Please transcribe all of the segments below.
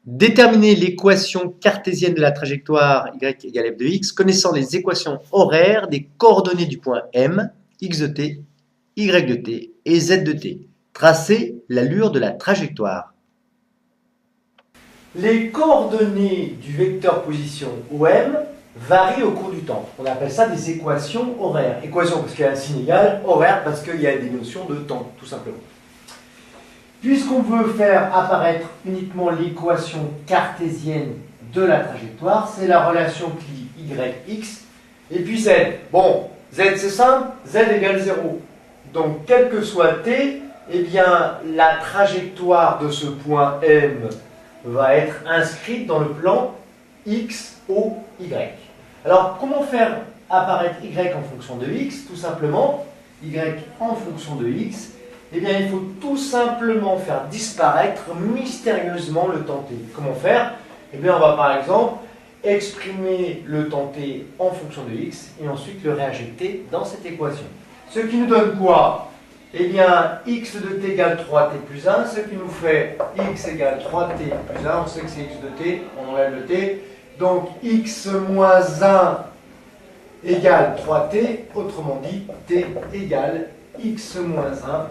Déterminer l'équation cartésienne de la trajectoire y égale f de x, connaissant les équations horaires des coordonnées du point M, x de t, y de t et z de t. Tracer l'allure de la trajectoire. Les coordonnées du vecteur position OM varient au cours du temps. On appelle ça des équations horaires. Équation parce qu'il y a un signe égal, horaire parce qu'il y a des notions de temps, tout simplement. Puisqu'on veut faire apparaître uniquement l'équation cartésienne de la trajectoire, c'est la relation pli YX et puis Z. Bon, Z c'est simple, Z égale 0. Donc, quel que soit T, eh bien, la trajectoire de ce point M va être inscrite dans le plan X, O, Y. Alors, comment faire apparaître Y en fonction de X? Tout simplement, Y en fonction de X. Eh bien, il faut tout simplement faire disparaître mystérieusement le temps t. Comment faire? Eh bien, on va par exemple exprimer le temps t en fonction de x et ensuite le réinjecter dans cette équation. Ce qui nous donne quoi? Eh bien, x de t égale 3t plus 1, ce qui nous fait x égale 3t plus 1. On sait que c'est x de t, on enlève le t. Donc, x moins 1 égale 3t, autrement dit, t égale x moins 1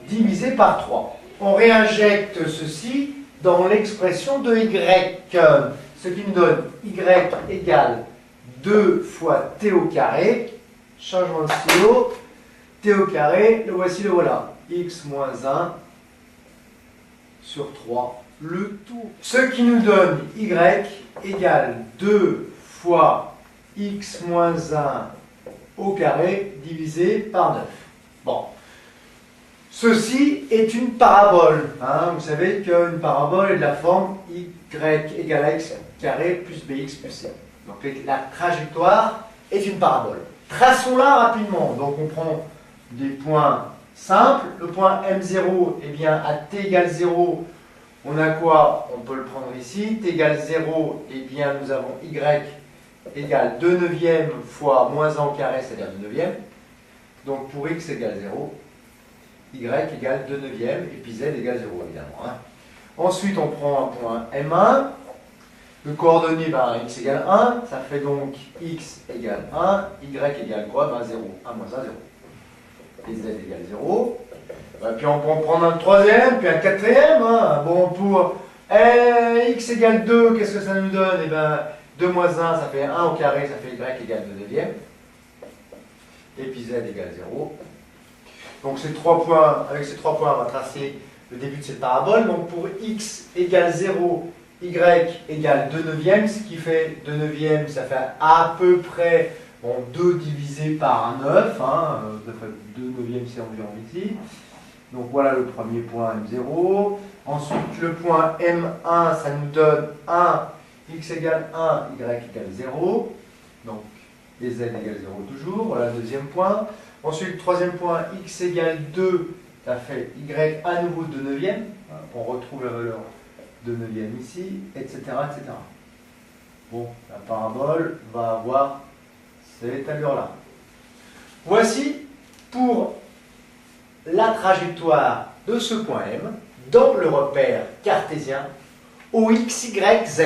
divisé par 3. On réinjecte ceci dans l'expression de y, ce qui nous donne y égale 2 fois t au carré, changement de stylo, t au carré, le voici, le voilà, x moins 1 sur 3, le tout. Ce qui nous donne y égale 2 fois x moins 1 au carré divisé par 9. Bon. Ceci est une parabole. Vous savez qu'une parabole est de la forme y égale à x carré plus bx plus c. Donc la trajectoire est une parabole. Traçons-la rapidement. Donc on prend des points simples. Le point M0, eh bien à t égale 0, on a quoi? On peut le prendre ici. T égale 0, eh bien nous avons y égale 2 neuvièmes fois moins 1 au carré, c'est-à-dire 2 neuvièmes. Donc pour x égale 0, y égale 2 neuvièmes, et puis z égale 0, évidemment. Ensuite, on prend un point M1. Le coordonnées, x égale 1. Ça fait donc x égale 1. Y égale quoi? 0. 1 moins 1, 0. Et z égale 0. Puis on peut en prendre un troisième, puis un quatrième. Bon, pour x égale 2, qu'est-ce que ça nous donne? Eh bien, 2 moins 1, ça fait 1 au carré, ça fait y égale 2 neuvièmes. Et puis z égale 0. Donc avec ces 3 points, on va tracer le début de cette parabole. Donc pour x égale 0, y égale 2 neuvièmes, ce qui fait 2 neuvièmes, ça fait à peu près 2 divisé par 9. Ça fait 2 neuvièmes, c'est environ ici. Donc voilà le premier point M0. Ensuite, le point M1, ça nous donne 1, x égale 1, y égale 0. Donc, et z égale 0 toujours. Voilà le deuxième point. Ensuite, troisième point, x égale 2, ça fait y à nouveau 2 neuvièmes. On retrouve la valeur de neuvième ici, etc., etc. Bon, la parabole va avoir cette allure-là. Voici pour la trajectoire de ce point M dans le repère cartésien OX, Y, Z.